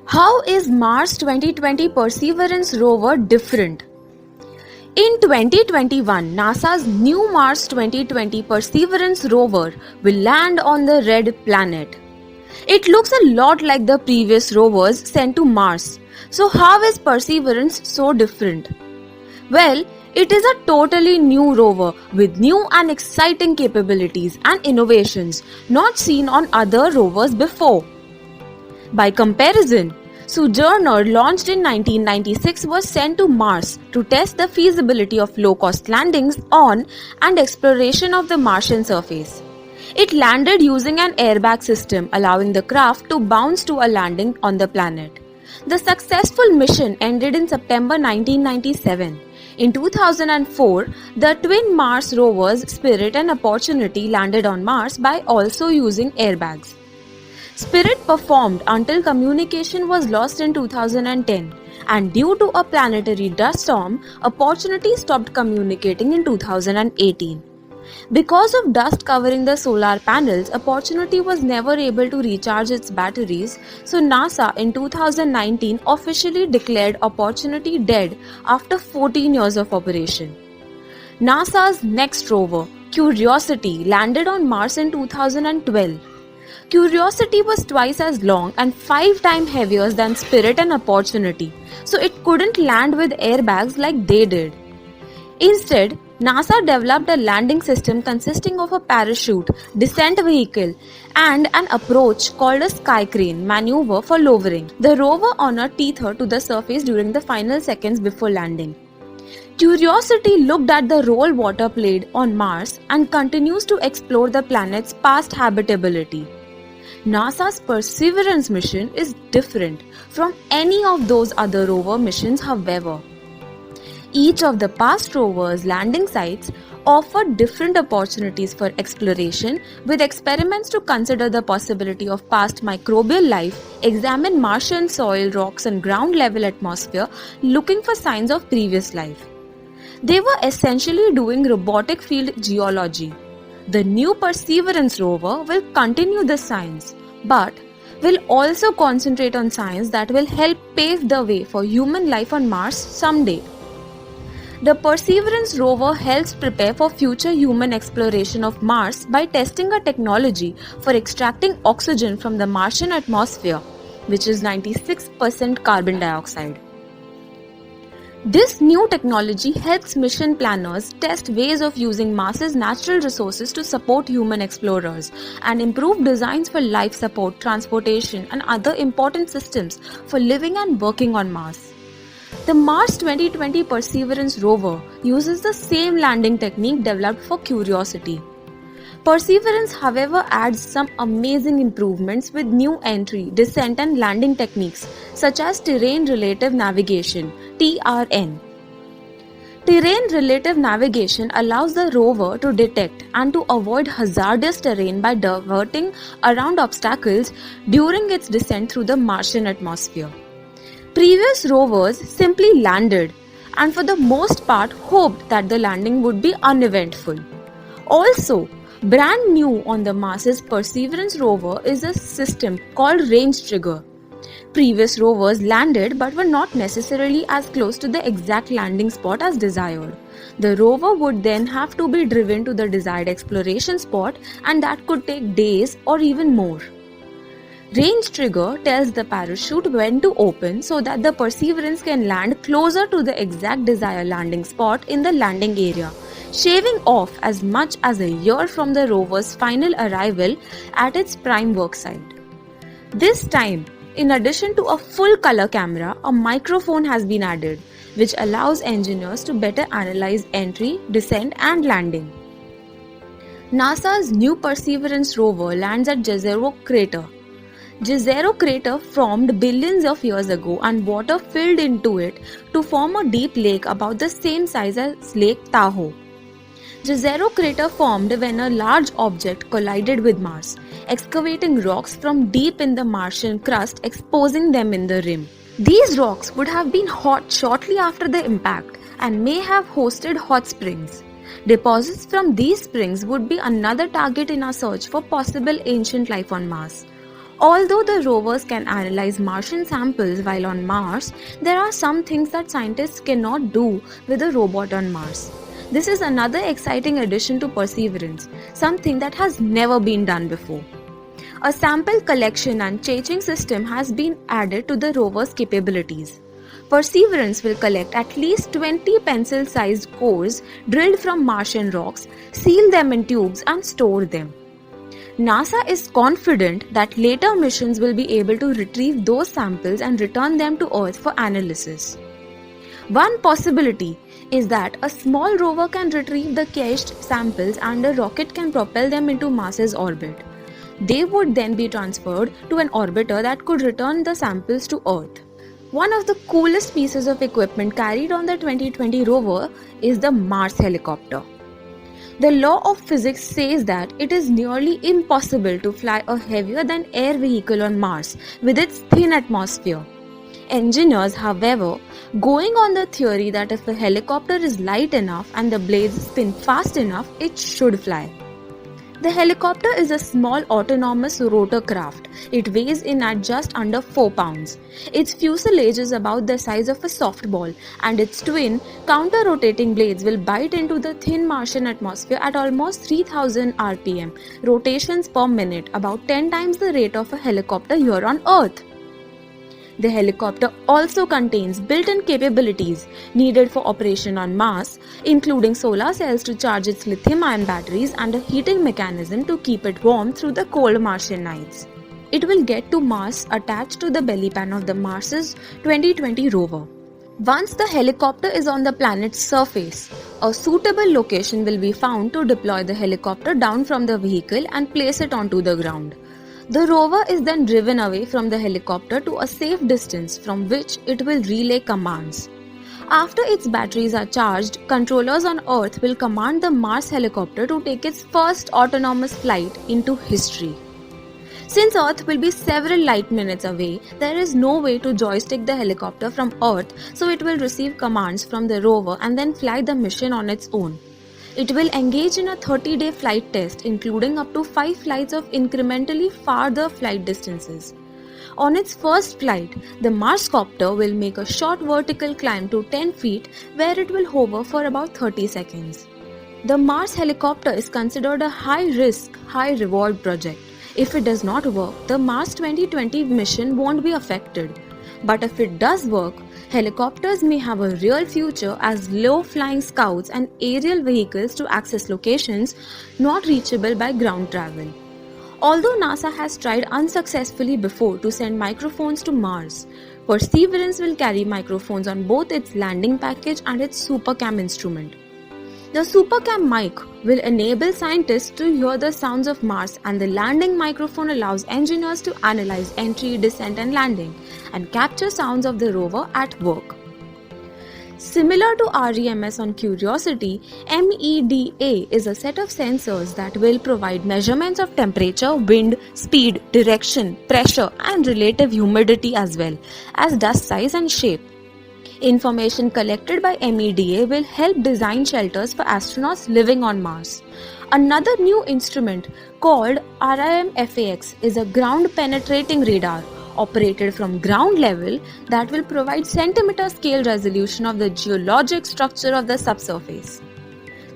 How is Mars 2020 Perseverance rover different? In 2021, NASA's new Mars 2020 Perseverance rover will land on the red planet. It looks a lot like the previous rovers sent to Mars. So how is Perseverance so different? Well, it is a totally new rover with new and exciting capabilities and innovations not seen on other rovers before. By comparison, Sojourner, launched in 1996, was sent to Mars to test the feasibility of low-cost landings on and exploration of the Martian surface. It landed using an airbag system, allowing the craft to bounce to a landing on the planet. The successful mission ended in September 1997. In 2004, the twin Mars rovers Spirit and Opportunity landed on Mars by also using airbags. Spirit performed until communication was lost in 2010, and due to a planetary dust storm, Opportunity stopped communicating in 2018. Because of dust covering the solar panels, Opportunity was never able to recharge its batteries, so NASA in 2019 officially declared Opportunity dead after 14 years of operation. NASA's next rover, Curiosity, landed on Mars in 2012. Curiosity was twice as long and 5 times heavier than Spirit and Opportunity, so it couldn't land with airbags like they did. Instead, NASA developed a landing system consisting of a parachute, descent vehicle, and an approach called a sky crane maneuver for lowering the rover on a tether to the surface during the final seconds before landing. Curiosity looked at the role water played on Mars and continues to explore the planet's past habitability. NASA's Perseverance mission is different from any of those other rover missions, however. Each of the past rovers' landing sites offered different opportunities for exploration, with experiments to consider the possibility of past microbial life, examine Martian soil, rocks, and ground level atmosphere, looking for signs of previous life. They were essentially doing robotic field geology. The new Perseverance rover will continue this science, but will also concentrate on science that will help pave the way for human life on Mars someday. The Perseverance rover helps prepare for future human exploration of Mars by testing a technology for extracting oxygen from the Martian atmosphere, which is 96% carbon dioxide. This new technology helps mission planners test ways of using Mars's natural resources to support human explorers and improve designs for life support, transportation, and other important systems for living and working on Mars. The Mars 2020 Perseverance rover uses the same landing technique developed for Curiosity. Perseverance, however, adds some amazing improvements with new entry, descent, and landing techniques such as Terrain Relative Navigation (TRN). Terrain Relative Navigation allows the rover to detect and to avoid hazardous terrain by diverting around obstacles during its descent through the Martian atmosphere. Previous rovers simply landed and for the most part hoped that the landing would be uneventful. Also, brand new on the Mars's Perseverance rover is a system called Range Trigger. Previous rovers landed but were not necessarily as close to the exact landing spot as desired. The rover would then have to be driven to the desired exploration spot, and that could take days or even more. Range Trigger tells the parachute when to open so that the Perseverance can land closer to the exact desired landing spot in the landing area, shaving off as much as a year from the rover's final arrival at its prime work site. This time, in addition to a full color camera, a microphone has been added, which allows engineers to better analyze entry, descent, and landing. NASA's new Perseverance rover lands at Jezero Crater. Jezero Crater formed billions of years ago, and water filled into it to form a deep lake about the same size as Lake Tahoe. Jezero Crater formed when a large object collided with Mars, excavating rocks from deep in the Martian crust, exposing them in the rim. These rocks would have been hot shortly after the impact and may have hosted hot springs. Deposits from these springs would be another target in our search for possible ancient life on Mars. Although the rovers can analyze Martian samples while on Mars, there are some things that scientists cannot do with a robot on Mars. This is another exciting addition to Perseverance, something that has never been done before. A sample collection and changing system has been added to the rover's capabilities. Perseverance will collect at least 20 pencil-sized cores drilled from Martian rocks, seal them in tubes and store them. NASA is confident that later missions will be able to retrieve those samples and return them to Earth for analysis. One possibility is that a small rover can retrieve the cached samples and a rocket can propel them into Mars's orbit. They would then be transferred to an orbiter that could return the samples to Earth. One of the coolest pieces of equipment carried on the 2020 rover is the Mars helicopter. The law of physics says that it is nearly impossible to fly a heavier than air vehicle on Mars with its thin atmosphere. Engineers, however, going on the theory that if the helicopter is light enough and the blades spin fast enough, it should fly. The helicopter is a small autonomous rotorcraft. It weighs in at just under 4 pounds. Its fuselage is about the size of a softball, and its twin, counter-rotating blades will bite into the thin Martian atmosphere at almost 3000 rpm, rotations per minute, about 10 times the rate of a helicopter here on Earth. The helicopter also contains built-in capabilities needed for operation on Mars, including solar cells to charge its lithium-ion batteries and a heating mechanism to keep it warm through the cold Martian nights. It will get to Mars attached to the belly pan of the Mars's 2020 rover. Once the helicopter is on the planet's surface, a suitable location will be found to deploy the helicopter down from the vehicle and place it onto the ground. The rover is then driven away from the helicopter to a safe distance from which it will relay commands. After its batteries are charged, controllers on Earth will command the Mars helicopter to take its first autonomous flight into history. Since Earth will be several light minutes away, there is no way to joystick the helicopter from Earth, so it will receive commands from the rover and then fly the mission on its own. It will engage in a 30-day flight test, including up to 5 flights of incrementally farther flight distances. On its first flight, the Marscopter will make a short vertical climb to 10 feet where it will hover for about 30 seconds. The Mars helicopter is considered a high-risk, high-reward project. If it does not work, the Mars 2020 mission won't be affected. But if it does work, helicopters may have a real future as low-flying scouts and aerial vehicles to access locations not reachable by ground travel. Although NASA has tried unsuccessfully before to send microphones to Mars, Perseverance will carry microphones on both its landing package and its SuperCam instrument. The SuperCam mic will enable scientists to hear the sounds of Mars, and the landing microphone allows engineers to analyze entry, descent and landing and capture sounds of the rover at work. Similar to REMS on Curiosity, MEDA is a set of sensors that will provide measurements of temperature, wind, speed, direction, pressure and relative humidity as well as dust size and shape. Information collected by MEDA will help design shelters for astronauts living on Mars. Another new instrument called RIMFAX is a ground-penetrating radar operated from ground level that will provide centimeter-scale resolution of the geologic structure of the subsurface.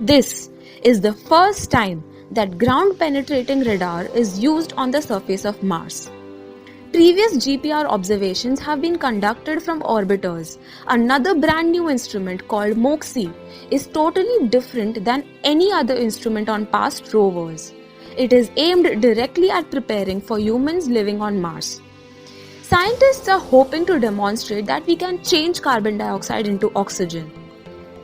This is the first time that ground-penetrating radar is used on the surface of Mars. Previous GPR observations have been conducted from orbiters. Another brand new instrument called MOXIE is totally different than any other instrument on past rovers. It is aimed directly at preparing for humans living on Mars. Scientists are hoping to demonstrate that we can change carbon dioxide into oxygen.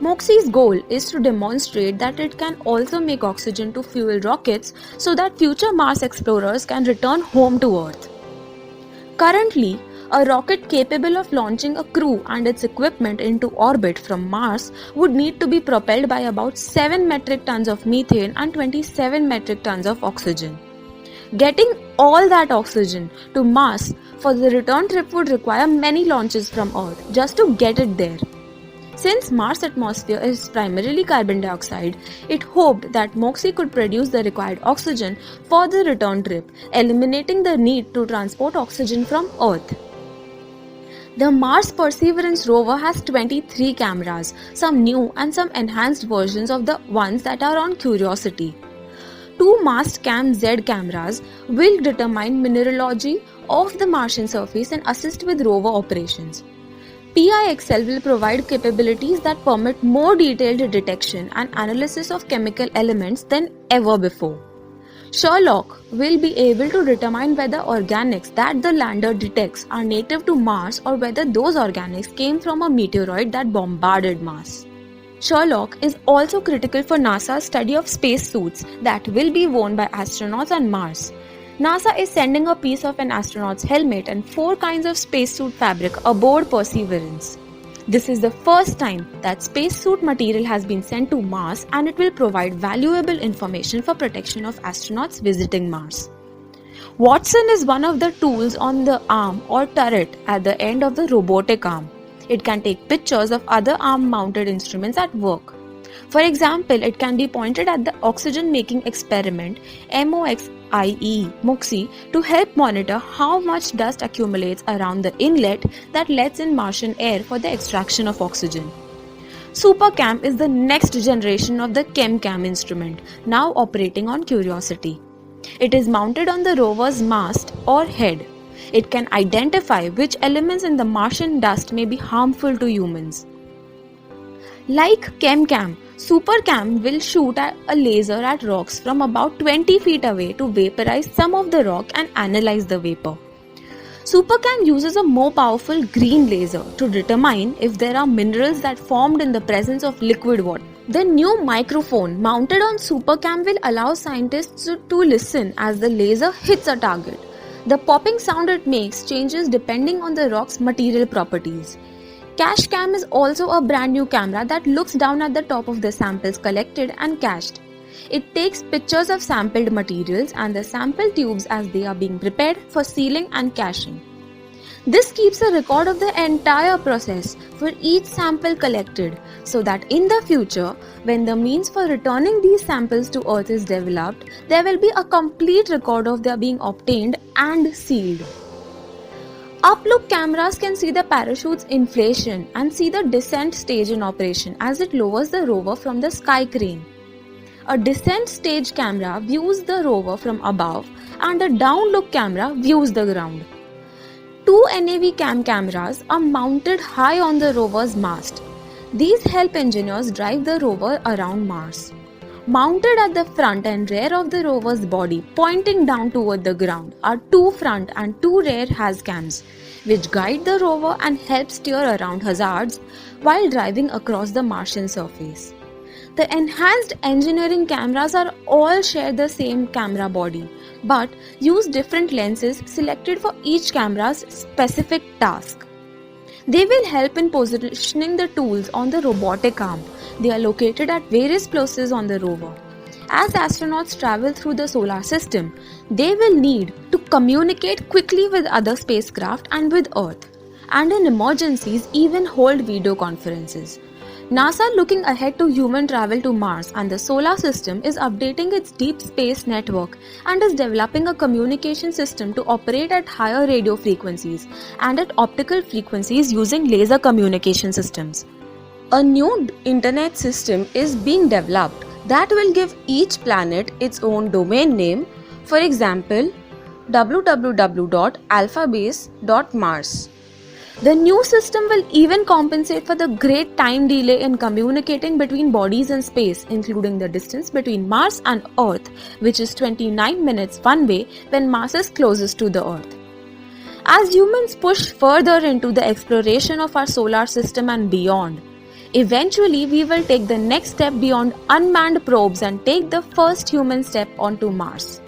MOXIE's goal is to demonstrate that it can also make oxygen to fuel rockets so that future Mars explorers can return home to Earth. Currently, a rocket capable of launching a crew and its equipment into orbit from Mars would need to be propelled by about 7 metric tons of methane and 27 metric tons of oxygen. Getting all that oxygen to Mars for the return trip would require many launches from Earth just to get it there. Since Mars' atmosphere is primarily carbon dioxide, it hoped that MOXIE could produce the required oxygen for the return trip, eliminating the need to transport oxygen from Earth. The Mars Perseverance rover has 23 cameras, some new and some enhanced versions of the ones that are on Curiosity. Two Mastcam-Z cameras will determine mineralogy of the Martian surface and assist with rover operations. PIXL will provide capabilities that permit more detailed detection and analysis of chemical elements than ever before. Sherlock will be able to determine whether organics that the lander detects are native to Mars or whether those organics came from a meteoroid that bombarded Mars. Sherlock is also critical for NASA's study of spacesuits that will be worn by astronauts on Mars. NASA is sending a piece of an astronaut's helmet and 4 kinds of spacesuit fabric aboard Perseverance. This is the first time that spacesuit material has been sent to Mars, and it will provide valuable information for protection of astronauts visiting Mars. Watson is one of the tools on the arm or turret at the end of the robotic arm. It can take pictures of other arm-mounted instruments at work. For example, it can be pointed at the oxygen-making experiment MOXIE to help monitor how much dust accumulates around the inlet that lets in Martian air for the extraction of oxygen. SuperCam is the next generation of the ChemCam instrument, now operating on Curiosity. It is mounted on the rover's mast or head. It can identify which elements in the Martian dust may be harmful to humans. Like ChemCam, SuperCam will shoot a laser at rocks from about 20 feet away to vaporize some of the rock and analyze the vapor. SuperCam uses a more powerful green laser to determine if there are minerals that formed in the presence of liquid water. The new microphone mounted on SuperCam will allow scientists to listen as the laser hits a target. The popping sound it makes changes depending on the rock's material properties. CacheCam is also a brand new camera that looks down at the top of the samples collected and cached. It takes pictures of sampled materials and the sample tubes as they are being prepared for sealing and caching. This keeps a record of the entire process for each sample collected, so that in the future, when the means for returning these samples to Earth is developed, there will be a complete record of their being obtained and sealed. Up-look cameras can see the parachute's inflation and see the descent stage in operation as it lowers the rover from the sky crane. A descent stage camera views the rover from above and a down-look camera views the ground. Two NAV-cam cameras are mounted high on the rover's mast. These help engineers drive the rover around Mars. Mounted at the front and rear of the rover's body, pointing down toward the ground, are two front and two rear hazcams, which guide the rover and help steer around hazards while driving across the Martian surface. The enhanced engineering cameras are all share the same camera body, but use different lenses selected for each camera's specific task. They will help in positioning the tools on the robotic arm. They are located at various places on the rover. As astronauts travel through the solar system, they will need to communicate quickly with other spacecraft and with Earth, and in emergencies even hold video conferences. NASA, looking ahead to human travel to Mars and the solar system, is updating its deep space network and is developing a communication system to operate at higher radio frequencies and at optical frequencies using laser communication systems. A new internet system is being developed that will give each planet its own domain name, for example, www.alphabase.mars. The new system will even compensate for the great time delay in communicating between bodies in space, including the distance between Mars and Earth, which is 29 minutes one way when Mars is closest to the Earth. As humans push further into the exploration of our solar system and beyond, eventually we will take the next step beyond unmanned probes and take the first human step onto Mars.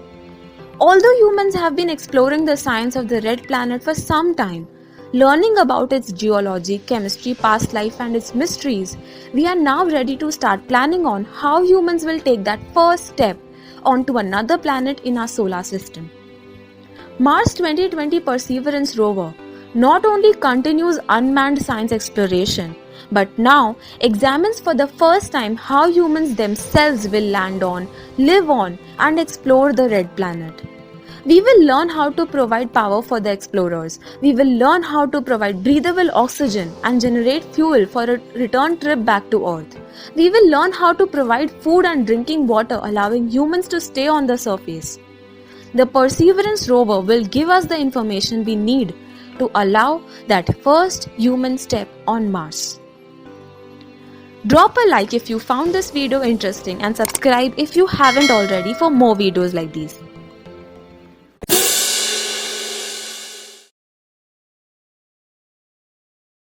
Although humans have been exploring the science of the red planet for some time, learning about its geology, chemistry, past life and its mysteries, we are now ready to start planning on how humans will take that first step onto another planet in our solar system. Mars 2020 Perseverance rover not only continues unmanned science exploration, but now examines for the first time how humans themselves will land on, live on, and explore the red planet. We will learn how to provide power for the explorers. We will learn how to provide breathable oxygen and generate fuel for a return trip back to Earth. We will learn how to provide food and drinking water, allowing humans to stay on the surface. The Perseverance rover will give us the information we need to allow that first human step on Mars. Drop a like if you found this video interesting and subscribe if you haven't already for more videos like these.